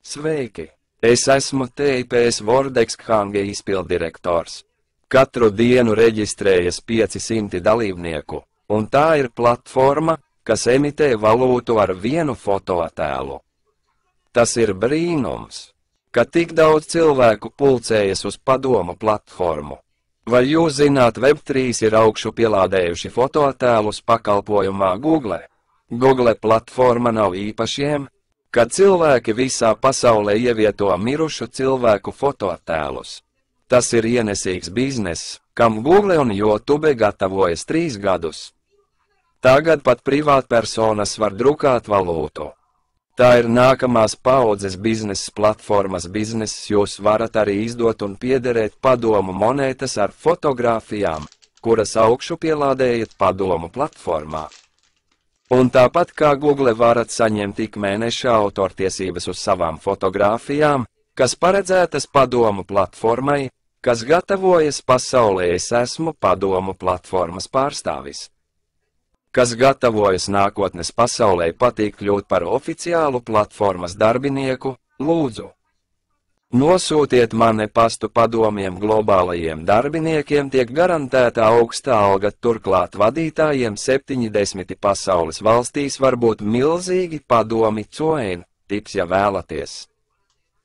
Sveiki! Es esmu TIPS Vordex-Hange izpilddirektors. Katru dienu reģistrējas 500 dalībnieku, un tā ir platforma, kas emitē valūtu ar vienu fotoattēlu. Tas ir brīnums, ka tik daudz cilvēku pulcējas uz padomu platformu. Vai jūs zināt, Web3 ir augšu pielādējuši fotoattēlus pakalpojumā Google? Google platforma nav īpašiem, kad cilvēki visā pasaulē ievieto mirušu cilvēku fotoattēlus. Tas ir ienesīgs bizness, kam Google un YouTube gatavojas 3 gadus. Tagad pat privātpersonas var drukāt valūtu. Tā ir nākamās paaudzes biznesa platformas bizness, jūs varat arī izdot un piederēt padomu monētas ar fotogrāfijām, kuras augšu pielādējat padomu platformā. Un tāpat kā Google varat saņemt ik mēneša autortiesības uz savām fotogrāfijām, kas paredzētas padomu platformai, kas gatavojas pasaulē. Es esmu padomu platformas pārstāvis. Kas gatavojas nākotnes pasaulē, patīk kļūt par oficiālu platformas darbinieku, lūdzu. Nosūtiet man e-pastu padomiem, globālajiem darbiniekiem tiek garantēta augsta alga, turklāt vadītājiem 70 pasaules valstīs var būt milzīgi padomi coin, tips, ja vēlaties.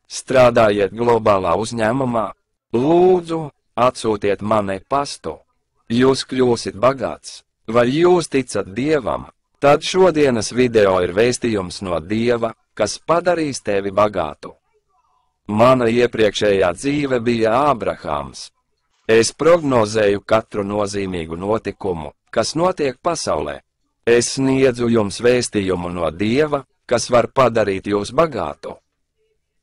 Strādājiet globālā uzņēmumā, lūdzu, atsūtiet man e-pastu. Jūs kļūsit bagāts, vai jūs ticat Dievam, tad šodienas video ir vēstījums no Dieva, kas padarīs tevi bagātu. Mana iepriekšējā dzīve bija Ābrahāms. Es prognozēju katru nozīmīgu notikumu, kas notiek pasaulē. Es sniedzu jums vēstījumu no Dieva, kas var padarīt jūs bagātu.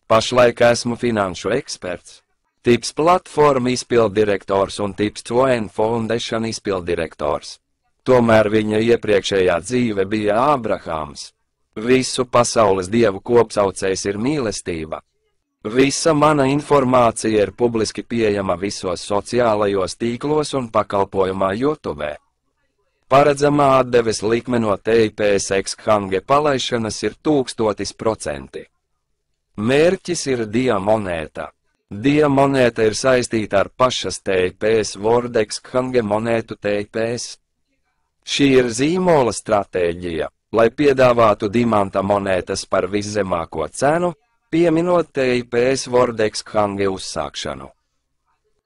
Pašlaik esmu finanšu eksperts, TIPS platforma izpilddirektors un TIPS Coin Foundation izpilddirektors. Tomēr viņa iepriekšējā dzīve bija Ābrahāms. Visu pasaules dievu kopsaucējs ir mīlestība. Visa mana informācija ir publiski pieejama visos sociālajos tīklos un pakalpojumā YouTube. Paredzamā atdeves likme no TIPS Hange palaišanas ir 1000%. Mērķis ir diamonēta. Diamonēta ir saistīta ar pašas TIPS Vordex-Hange monētu TIPS. Šī ir zīmola stratēģija, lai piedāvātu dimanta monētas par viszemāko cenu, pieminot TIPS Vordex-Hange uzsākšanu.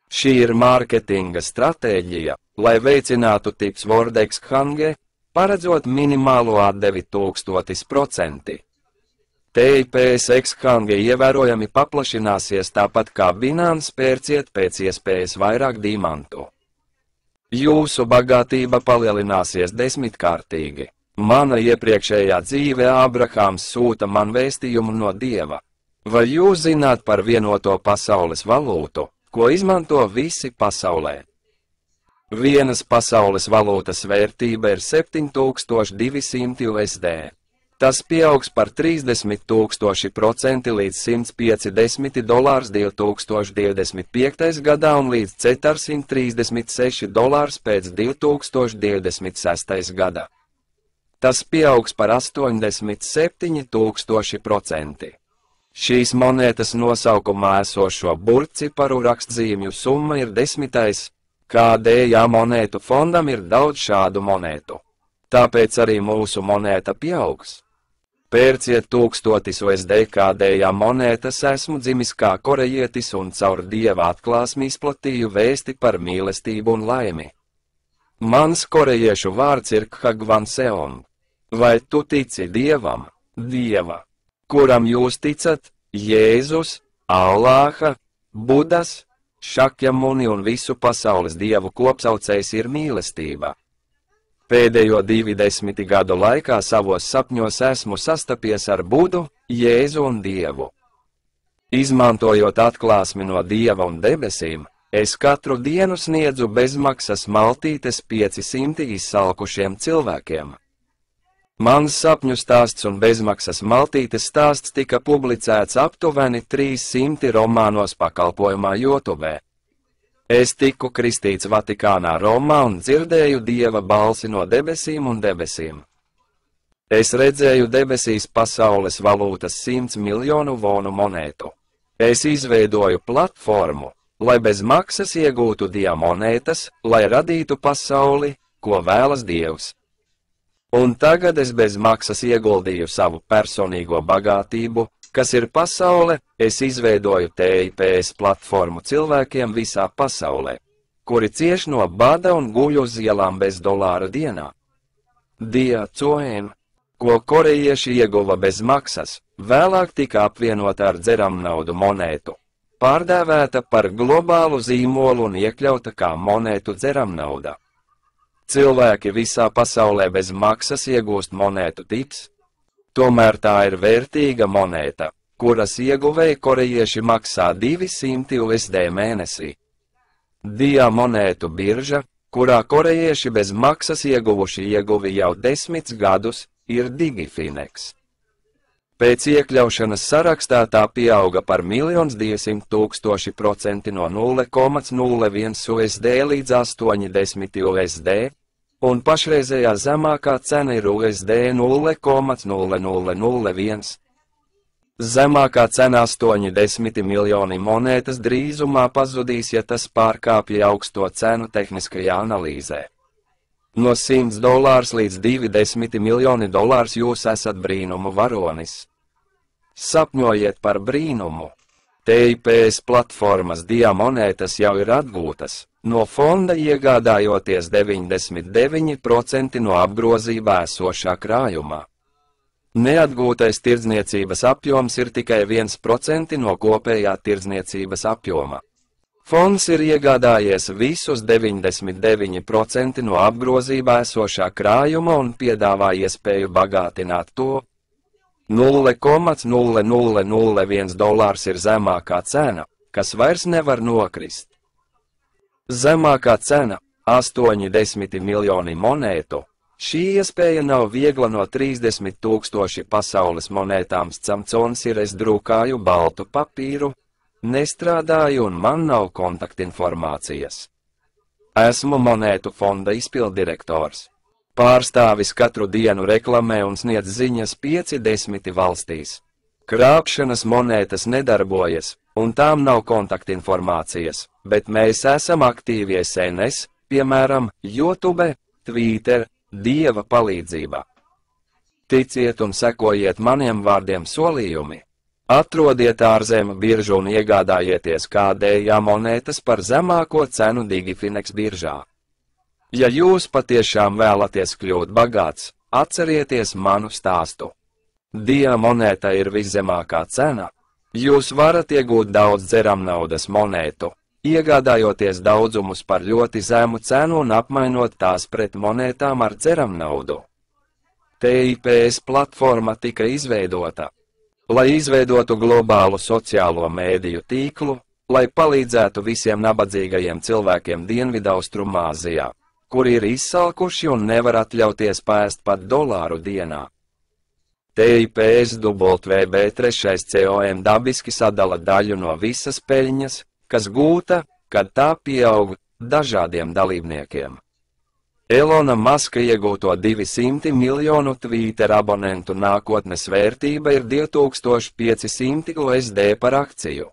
Šī ir mārketinga stratēģija, lai veicinātu TIPS Vordex-Hange, paredzot minimālo atdevi 1000%. TIPS Hange ievērojami paplašināsies, tāpat kā Binance, pērciet pēc iespējas vairāk dimantu. Jūsu bagātība palielināsies 10-kārtīgi. Mana iepriekšējā dzīve Ābrahāms sūta man vēstījumu no Dieva. Vai jūs zināt par vienoto pasaules valūtu, ko izmanto visi pasaulē? Vienas pasaules valūtas vērtība ir 7200 USD. Tas pieaugs par 30,000% līdz $150 2025. gadā un līdz $436 pēc 2026. gada. Tas pieaugs par 87,000%. Šīs monētas nosaukumā esošo burtciparu rakstzīmju summa ir 10. KDJ monētu fondam ir daudz šādu monētu. Tāpēc arī mūsu monēta pieaugs. Pērciet 1000 USD KDJ monētas, esmu dzimis kā korejietis un caur Dieva atklāsmi izplatīju vēsti par mīlestību un laimi. Mans korejiešu vārds ir Khagwan Seong. Vai tu tici Dievam? Dieva. Kuram jūs ticat? Jēzus, Allāha, Budas, Šakjamuni un visu pasaules dievu kopsaucējs ir mīlestība. Pēdējo 20 gadu laikā savos sapņos esmu sastapies ar Budu, Jēzu un Dievu. Izmantojot atklāsmi no Dieva un debesīm, es katru dienu sniedzu bezmaksas maltītes 500 izsalkušiem cilvēkiem. Mans sapņu stāsts un bezmaksas maltītes stāsts tika publicēts aptuveni 300 romānos pakalpojumā YouTube. Es tiku kristīts Vatikānā Romā un dzirdēju Dieva balsi no debesīm un debesīm. Es redzēju debesīs pasaules valūtas 100 miljonu vonu monētu. Es izveidoju platformu, lai bez maksas iegūtu diamonētas, lai radītu pasauli, ko vēlas Dievs. Un tagad es bez maksas ieguldīju savu personīgo bagātību, kas ir pasaule, es izveidoju TIPS platformu cilvēkiem visā pasaulē, kuri cieš no bada un guļ uz ielām bez dolāra dienā. Dia Coin, ko korejieši ieguva bez maksas, vēlāk tika apvienota ar dzeramnaudu monētu, pārdēvēta par globālu zīmolu un iekļauta kā monētu dzeramnauda. Cilvēki visā pasaulē bez maksas iegūst monētu tips, tomēr tā ir vērtīga monēta, kuras ieguvēji korejieši maksā 200 USD mēnesī. Dia monētu birža, kurā korejieši bez maksas ieguvuši ieguvi jau 10 gadus, ir Digifinex. Pēc iekļaušanas sarakstā tā pieauga par 1,200,000% no 0,01 USD līdz 80 USD, un pašreizējā zemākā cena ir USD 0,0001. Zemākā cena 80 miljoni monētas drīzumā pazudīs, ja tas pārkāpja augsto cenu tehniskajā analīzē. No $100 līdz $20 miljoni jūs esat brīnumu varonis. Sapņojiet par brīnumu. TIPS platformas diamonētas jau ir atgūtas, no fonda iegādājoties 99% no apgrozībā esošā krājumā. Neatgūtais tirdzniecības apjoms ir tikai 1% no kopējā tirdzniecības apjoma. Fonds ir iegādājies visus 99% no apgrozībā esošā krājuma un piedāvā iespēju bagātināt to. $0,0001 ir zemākā cena, kas vairs nevar nokrist. Zemākā cena – 80 miljoni monētu. Šī iespēja nav viegla no 30,000 pasaules monētām. Samcons ir es drukāju baltu papīru, nestrādāju un man nav kontaktinformācijas. Esmu monētu fonda izpildirektors. Pārstāvis katru dienu reklamē un sniedz ziņas 50 valstīs. Krāpšanas monētas nedarbojas, un tām nav kontaktinformācijas, bet mēs esam aktīvi SNS, piemēram, YouTube, Twitter, Dieva palīdzība. Ticiet un sekojiet maniem vārdiem solījumi. Atrodiet ārzemju biržu un iegādājieties KDA monētas par zemāko cenu Digifinex biržā. Ja jūs patiešām vēlaties kļūt bagāts, atcerieties manu stāstu. Dia monēta ir viszemākā cena. Jūs varat iegūt daudz dzeramnaudas monētu, iegādājoties daudzumus par ļoti zemu cenu un apmainot tās pret monētām ar dzeramnaudu. TIPS platforma tika izveidota, lai izveidotu globālu sociālo mēdīju tīklu, lai palīdzētu visiem nabadzīgajiem cilvēkiem Dienvidaustrumāzijā, kuri ir izsalkuši un nevar atļauties pēst pat dolāru dienā. TIPS WB3COM dabiski sadala daļu no visas peļņas, kas gūta, kad tā pieaug dažādiem dalībniekiem. Elona Maska iegūto 200 miljonu Twitter abonentu nākotnes vērtība ir 2500 USD par akciju.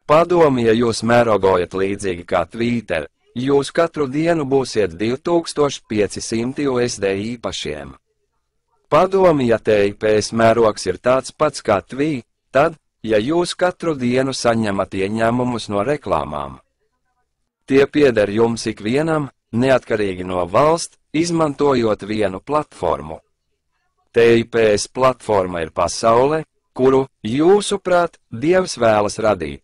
Padomi, ja jūs mērogojat līdzīgi kā Twitter, jūs katru dienu būsiet 2500 USD īpašiem. Padomi, ja TIPS mērogs ir tāds pats kā Twitter, tad, ja jūs katru dienu saņemat ieņēmumus no reklāmām. Tie pieder jums ikvienam, neatkarīgi no valsts, izmantojot vienu platformu. TIPS platforma ir pasaule, kuru, jūsuprāt, Dievs vēlas radīt.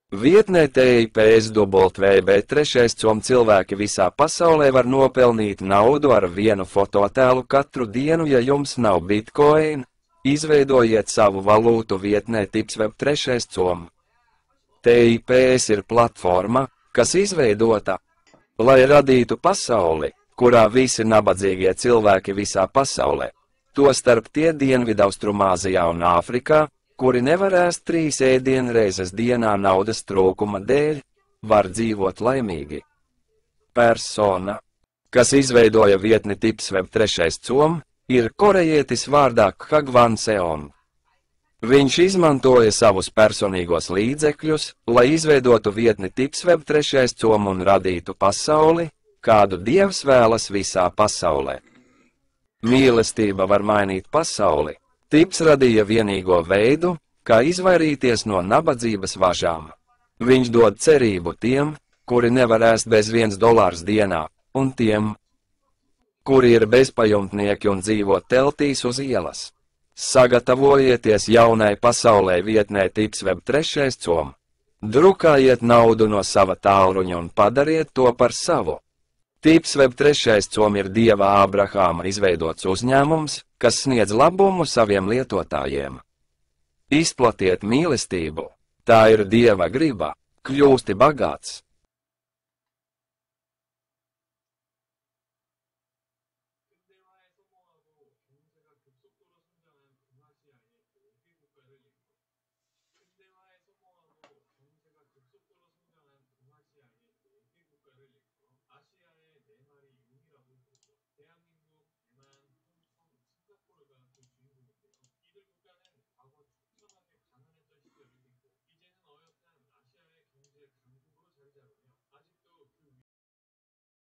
Vietnē TIPS WB3COM cilvēki visā pasaulē var nopelnīt naudu ar vienu fototēlu katru dienu, ja jums nav bitcoin. Izveidojiet savu valūtu vietnē TIPSweb3COM. TIPS ir platforma, kas izveidota, lai radītu pasauli, kurā visi nabadzīgie cilvēki visā pasaulē, tostarp tie Dienvidaustrumāzijā un Āfrikā, kuri nevar ēst 3 ēdienreizes dienā naudas trūkuma dēļ, var dzīvot laimīgi. Persona, kas izveidoja vietni TIPSweb3COM, ir korejietis vārdā Khagwan Seon. Viņš izmantoja savus personīgos līdzekļus, lai izveidotu vietni Tipsweb 3. com un radītu pasauli, kādu Dievs vēlas visā pasaulē. Mīlestība var mainīt pasauli. Tips radīja vienīgo veidu, kā izvairīties no nabadzības važām. Viņš dod cerību tiem, kuri nevar ēst bez $1 dienā, un tiem, kuri ir bezpajumtnieki un dzīvo teltīs uz ielas. Sagatavojieties jaunai pasaulē vietnē Tipsweb 3. com. Drukājiet naudu no sava tālruņa un padariet to par savu. Tipsweb 3. com ir Dieva Ābrahāma izveidots uzņēmums, kas sniedz labumu saviem lietotājiem. Izplatiet mīlestību. Tā ir Dieva griba. Kļūsti bagāts.